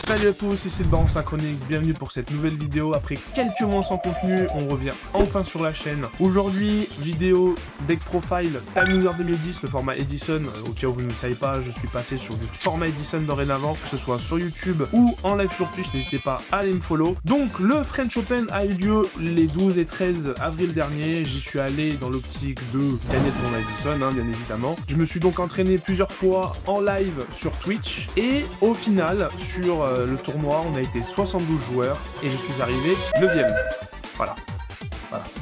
Salut à tous, ici le Baron Synchronique, bienvenue pour cette nouvelle vidéo. Après quelques mois sans contenu, on revient enfin sur la chaîne. Aujourd'hui, vidéo Deck Profile Time User 2010, le format Edison. Au cas où vous ne le savez pas, je suis passé sur du format Edison dorénavant, que ce soit sur YouTube ou en live sur Twitch, n'hésitez pas à aller me follow. Donc le French Open a eu lieu les 12 et 13 avril dernier, j'y suis allé dans l'optique de gagner le tournoi Edison, bien évidemment. Je me suis donc entraîné plusieurs fois en live sur Twitch, et au final, sur le tournoi, on a été 72 joueurs, et je suis arrivé 9ème. Voilà,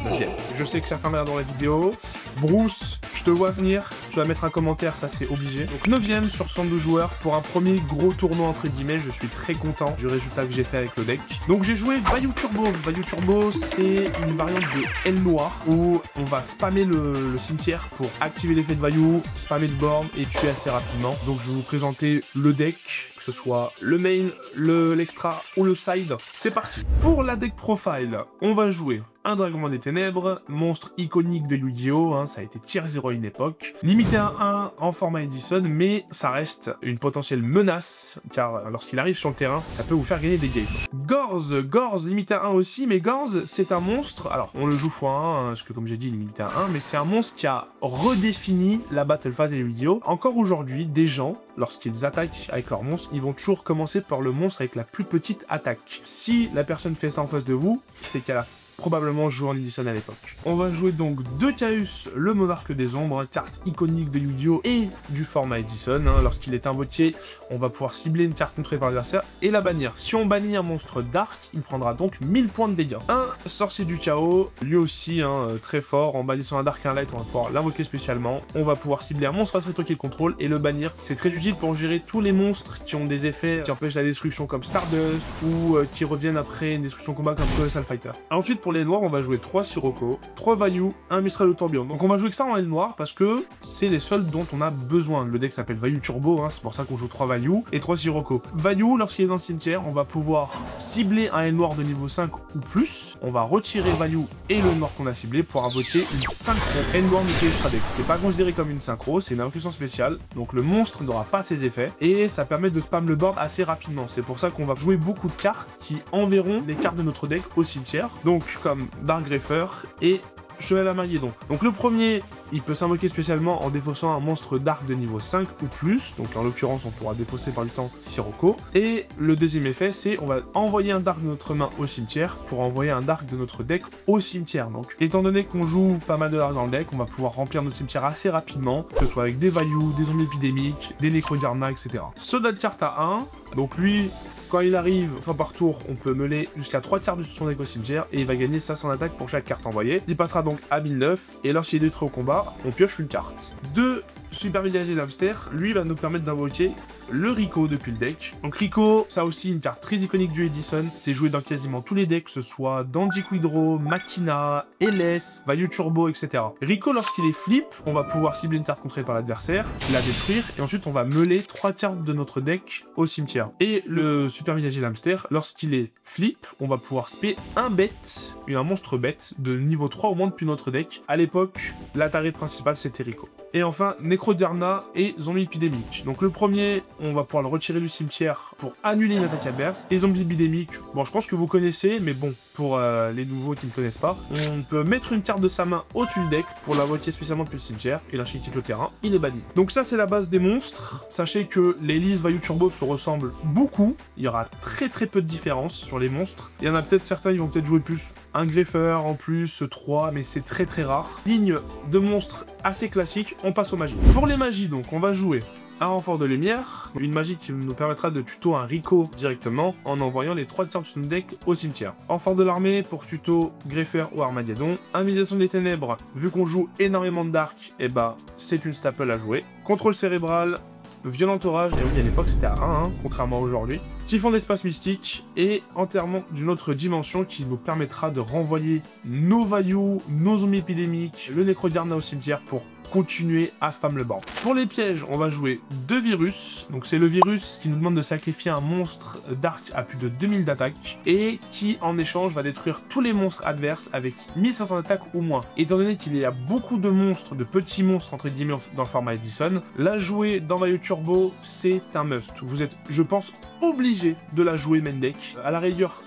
9ème. Je sais que certains regardent la vidéo. Bruce, je te vois venir, tu vas mettre un commentaire, ça c'est obligé. Donc 9ème sur 112 joueurs pour un premier gros tournoi entre guillemets, je suis très content du résultat que j'ai fait avec le deck. Donc j'ai joué Vayu Turbo. Vayu Turbo, c'est une variante de L noir où on va spammer le cimetière pour activer l'effet de Vayu, spammer le board et tuer assez rapidement. Donc je vais vous présenter le deck, que ce soit le main, l'extra ou le side. C'est parti. Pour la deck profile, on va jouer un Dragon des Ténèbres, monstre iconique de Yu-Gi-Oh! Ça a été tier 0 à une époque. Limité à 1 en format Edison, mais ça reste une potentielle menace, car lorsqu'il arrive sur le terrain, ça peut vous faire gagner des games. Gorz, limité à 1 aussi, mais Gorz, c'est un monstre, alors on le joue x1, parce que comme j'ai dit, il est limité à 1, mais c'est un monstre qui a redéfini la battle phase et les Yu-Gi-Oh! Encore aujourd'hui, des gens, lorsqu'ils attaquent avec leur monstre, ils vont toujours commencer par le monstre avec la plus petite attaque. Si la personne fait ça en face de vous, c'est qu'elle a probablement joué en Edison à l'époque. On va jouer donc de Chaos, le monarque des ombres, carte iconique de Yu-Gi-Oh! Et du format Edison. Lorsqu'il est invoqué, on va pouvoir cibler une carte contrôlée par l'adversaire et la bannir. Si on bannit un monstre dark, il prendra donc 1000 points de dégâts. Un sorcier du chaos, lui aussi très fort. En bannissant un dark et un light, on va pouvoir l'invoquer spécialement. On va pouvoir cibler un monstre attrito qu'il contrôle et le bannir. C'est très utile pour gérer tous les monstres qui ont des effets qui empêchent la destruction comme Stardust ou qui reviennent après une destruction combat comme Colossal Fighter. Ensuite, pour les noirs, on va jouer 3 Sirocco, 3 Vayu, 1 Mistral de Tourbillon. Donc on va jouer que ça en L noir parce que c'est les seuls dont on a besoin. Le deck s'appelle Vayu Turbo, c'est pour ça qu'on joue 3 Vayu et 3 Sirocco. Vayu, lorsqu'il est dans le cimetière, on va pouvoir cibler un L noir de niveau 5 ou plus. On va retirer Vayu et le noir qu'on a ciblé pour invoquer une synchro L noir Mickey Extra Deck. C'est pas considéré comme une synchro, c'est une invocation spéciale. Donc le monstre n'aura pas ses effets et ça permet de spam le board assez rapidement. C'est pour ça qu'on va jouer beaucoup de cartes qui enverront les cartes de notre deck au cimetière. Donc comme Dark Greffer et Cheval à Mailledon. Donc le premier, il peut s'invoquer spécialement en défaussant un monstre dark de niveau 5 ou plus, donc en l'occurrence on pourra défausser par le temps Sirocco. Et le deuxième effet, c'est on va envoyer un dark de notre main au cimetière pour envoyer un dark de notre deck au cimetière. Donc étant donné qu'on joue pas mal de dark dans le deck, on va pouvoir remplir notre cimetière assez rapidement, que ce soit avec des Vayu, des zombies épidémiques, des Necrodiarna, etc. Soldat de carte à 1, donc lui, quand il arrive, enfin par tour, on peut meuler jusqu'à 3 cartes de son deck au cimetière et il va gagner 500 d'attaque pour chaque carte envoyée. Il passera donc à 1009 et lorsqu'il est détruit au combat, on pioche une carte. 2 Super Villagers d'Hamster, lui va nous permettre d'invoquer le Rico depuis le deck. Donc Rico, ça aussi une carte très iconique du Edison, c'est joué dans quasiment tous les decks, que ce soit Dandy Quidro, Machina, LS, Vayu Turbo, etc. Rico, lorsqu'il est flip, on va pouvoir cibler une carte contrôlée par l'adversaire, la détruire, et ensuite on va meuler 3 cartes de notre deck au cimetière. Et le Super Villager d'Hamster, lorsqu'il est flip, on va pouvoir spé un bête, un monstre bête, de niveau 3 au moins depuis notre deck. À l'époque, l'Atari principal c'était Rico. Et enfin, Necrodiarna et Zombie Épidémique. Donc le premier, on va pouvoir le retirer du cimetière pour annuler une attaque à burst. Et Zombie Épidémique, bon je pense que vous connaissez, mais bon, pour les nouveaux qui ne connaissent pas, on peut mettre une carte de sa main au-dessus du deck pour l'invoquer spécialement depuis le cimetière, et lorsqu'il quitte le terrain, il est banni. Donc ça c'est la base des monstres. Sachez que les listes Vayu Turbo se ressemblent beaucoup, il y aura très peu de différence sur les monstres. Il y en a peut-être certains, ils vont peut-être jouer plus un Greffer en plus, 3, mais c'est très rare. Ligne de monstres assez classique, on passe aux magies. Pour les magies donc, on va jouer un renfort de lumière, une magie qui nous permettra de tuto un Rico directement en envoyant les 3 cartes de son deck au cimetière. Renfort de l'armée pour tuto Greffer ou Armageddon. Invitation des ténèbres, vu qu'on joue énormément de dark, et bah c'est une staple à jouer. Contrôle cérébral, violent orage, et oui à l'époque c'était à 1, contrairement à aujourd'hui. Typhon d'espace mystique et enterrement d'une autre dimension qui nous permettra de renvoyer nos Vayu, nos zombies épidémiques, le Necrodiarna au cimetière pour continuer à spam le board. Pour les pièges, on va jouer 2 virus. Donc c'est le virus qui nous demande de sacrifier un monstre d'arc à plus de 2000 d'attaque et qui en échange va détruire tous les monstres adverses avec 1500 d'attaque ou moins. Étant donné qu'il y a beaucoup de monstres, de petits monstres entre guillemets dans le format Edison, la jouer dans Vayu Turbo, c'est un must. Vous êtes, je pense, obligé de la jouer main deck. À la rigueur,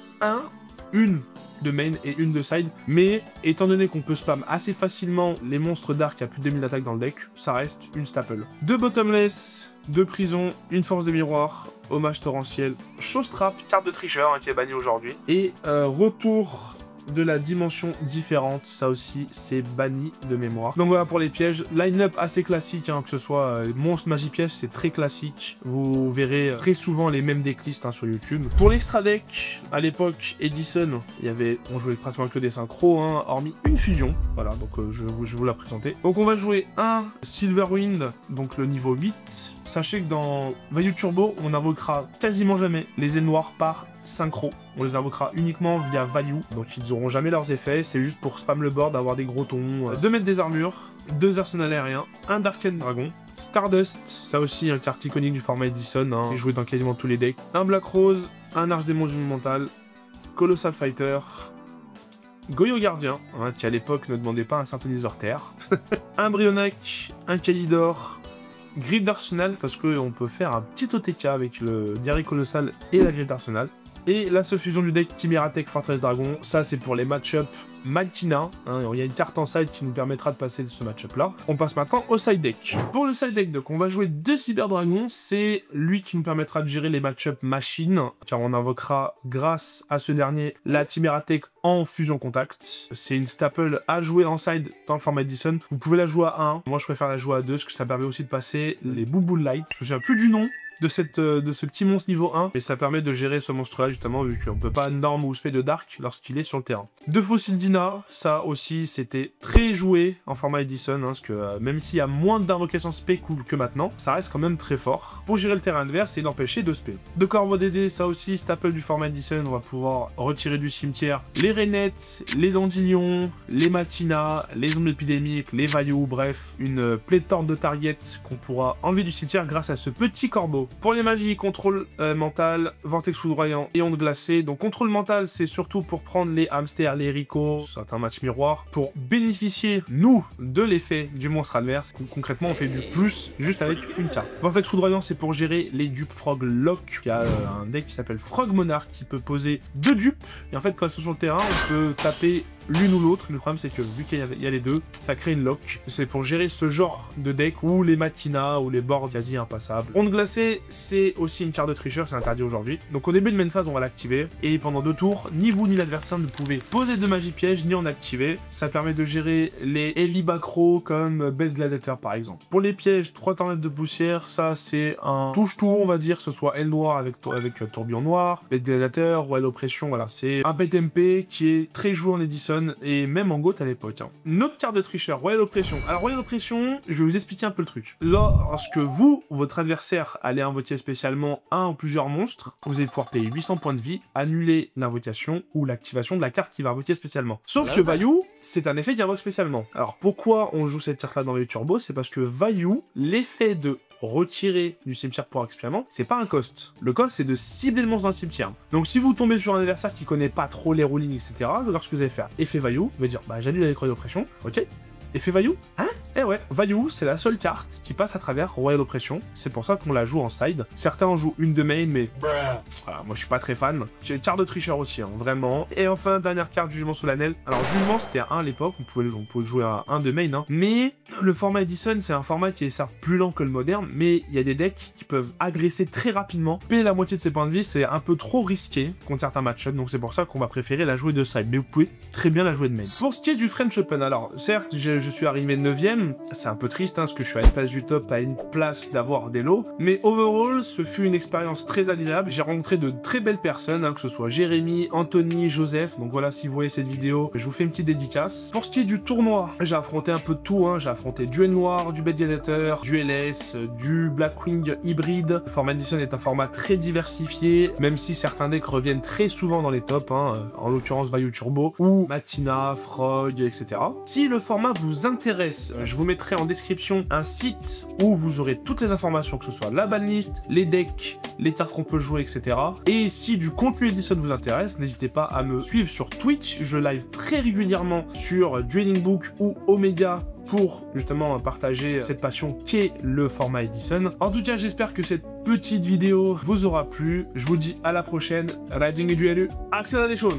une de main et une de side, mais étant donné qu'on peut spam assez facilement les monstres d'arc à plus de 2000 d'attaque dans le deck, ça reste une staple. 2 bottomless, 2 prisons, une force de miroir, hommage torrentiel, chose trap, carte de tricheur qui est bannie aujourd'hui, et retour de la dimension différente, ça aussi c'est banni de mémoire. Donc voilà pour les pièges, line-up assez classique, que ce soit monstre, magie, piège, c'est très classique. Vous verrez très souvent les mêmes decklists sur YouTube. Pour l'extra deck, à l'époque Edison, on jouait pratiquement que des synchros, hormis une fusion. Voilà, donc je vais vous la présenter. Donc on va jouer un Silverwind, donc le niveau 8. Sachez que dans Vayu Turbo, on invoquera quasiment jamais les ailes noires par synchro. On les invoquera uniquement via Vayu, donc ils n'auront jamais leurs effets, c'est juste pour spam le board, avoir des gros tons. 2 mètres des armures, 2 arsenals aériens, un Darken Dragon, Stardust, ça aussi un carte iconique du format Edison, qui est joué dans quasiment tous les decks, un Black Rose, un Archdémon monumental, Colossal Fighter, Goyo Gardien, qui à l'époque ne demandait pas un synthoniseur terre, un Brionac, un Kalidor, Griffe d'Arsenal, parce qu'on peut faire un petit OTK avec le Diarrhée Colossal et la Griffe d'Arsenal. Et la seule fusion du deck Timératech Fortress Dragon, ça c'est pour les match-up Matina. Il y a une carte en side qui nous permettra de passer de ce match-up là. On passe maintenant au side deck. Pour le side deck, donc on va jouer 2 Cyber Dragons. C'est lui qui nous permettra de gérer les match-up machine, car on invoquera grâce à ce dernier la Timératech en fusion contact. C'est une staple à jouer en side dans le format Edison. Vous pouvez la jouer à 1. Moi je préfère la jouer à 2 parce que ça permet aussi de passer les Bouboule Light. Je me souviens plus du nom de ce petit monstre niveau 1, mais ça permet de gérer ce monstre-là, justement, vu qu'on peut pas norm ou spé de Dark lorsqu'il est sur le terrain. 2 Fossiles Dina, ça aussi, c'était très joué en format Edison, parce que même s'il y a moins d'invocations spé cool que maintenant, ça reste quand même très fort pour gérer le terrain adverse et l'empêcher de spé. 2 Corbeaux DD, ça aussi, staple du format Edison, on va pouvoir retirer du cimetière les Rainettes, les Dandilions, les Matina, les Ombres épidémiques, les Vayu, bref, une pléthore de targets qu'on pourra enlever du cimetière grâce à ce petit corbeau. Pour les magies, contrôle mental, vortex foudroyant et onde glacée. Donc contrôle mental, c'est surtout pour prendre les hamsters, les ricots, certains matchs miroirs, pour bénéficier, nous, de l'effet du monstre adverse. Concrètement, on fait du plus juste avec une carte. Vortex foudroyant, c'est pour gérer les dupes Frog Lock. Il y a un deck qui s'appelle Frog Monarch qui peut poser 2 dupes. Et en fait, quand elles sont sur le terrain, on peut taper l'une ou l'autre. Le problème, c'est que vu qu'il y a les deux, ça crée une lock. C'est pour gérer ce genre de deck ou les Matina ou les boards quasi impassables. Onde glacée, c'est aussi une carte de tricheur, c'est interdit aujourd'hui. Donc au début de main phase, on va l'activer. Et pendant 2 tours, ni vous ni l'adversaire ne pouvez poser de magie piège ni en activer. Ça permet de gérer les heavy back row comme Best Gladiator par exemple. Pour les pièges, 3 tornades de poussière, ça c'est un touche-tour, on va dire, que ce soit aile noire avec tourbillon noir, Best Gladiator, Royal Oppression, voilà. C'est un pet MP qui est très joué en Edison et même en GOAT à l'époque. Une autre carte de tricheur, Royal Oppression. Alors Royal Oppression, je vais vous expliquer un peu le truc. Lorsque vous, votre adversaire, allez invoquer spécialement un ou plusieurs monstres, vous allez pouvoir payer 800 points de vie, annuler l'invocation ou l'activation de la carte qui va invoquer spécialement. Sauf que Vayu, c'est un effet qui invoque spécialement. Alors pourquoi on joue cette carte là dans Vayu Turbo? C'est parce que Vayu, l'effet de retirer du cimetière pour expériement, c'est pas un cost. Le cost, c'est de cibler le monstre dans le cimetière. Donc si vous tombez sur un adversaire qui connaît pas trop les rulings, etc., lorsque vous allez faire effet Vayu, vous allez dire, bah j'annule avec Royal Oppression, ok. Effet Vayu? Hein? Eh ouais, Vayu, c'est la seule carte qui passe à travers Royal Oppression. C'est pour ça qu'on la joue en side. Certains en jouent une de main, mais voilà, moi je suis pas très fan. J'ai une carte de tricheur aussi, vraiment. Et enfin, dernière carte, Jugement Solennel. Alors, Jugement, c'était à 1 à l'époque. On pouvait jouer à 1 de main, mais le format Edison, c'est un format qui est certes plus lent que le moderne, mais il y a des decks qui peuvent agresser très rapidement. Payer la moitié de ses points de vie, c'est un peu trop risqué contre certains match-ups. Donc c'est pour ça qu'on va préférer la jouer de side. Mais vous pouvez très bien la jouer de main. Pour ce qui est du French Open, alors certes, je suis arrivé 9ème, c'est un peu triste parce que je suis à une place du top, à une place d'avoir des lots, mais overall, ce fut une expérience très agréable. J'ai rencontré de très belles personnes, que ce soit Jérémy, Anthony, Joseph, donc voilà, si vous voyez cette vidéo, je vous fais une petite dédicace. Pour ce qui est du tournoi, j'ai affronté un peu de tout, j'ai affronté du Noir, du Best Gladiator, du LS, du Blackwing hybride. Le format Edison est un format très diversifié, même si certains decks reviennent très souvent dans les tops, en l'occurrence Vayu Turbo, ou Matina, Frog, etc. Si le format vous vous intéresse, je vous mettrai en description un site où vous aurez toutes les informations, que ce soit la banlist, les decks, les cartes qu'on peut jouer, etc. Et si du contenu Edison vous intéresse, n'hésitez pas à me suivre sur Twitch. Je live très régulièrement sur Dueling Book ou Omega pour justement partager cette passion qu'est le format Edison. En tout cas, j'espère que cette petite vidéo vous aura plu. Je vous dis à la prochaine. Riding et Duelu, accélérez les choses.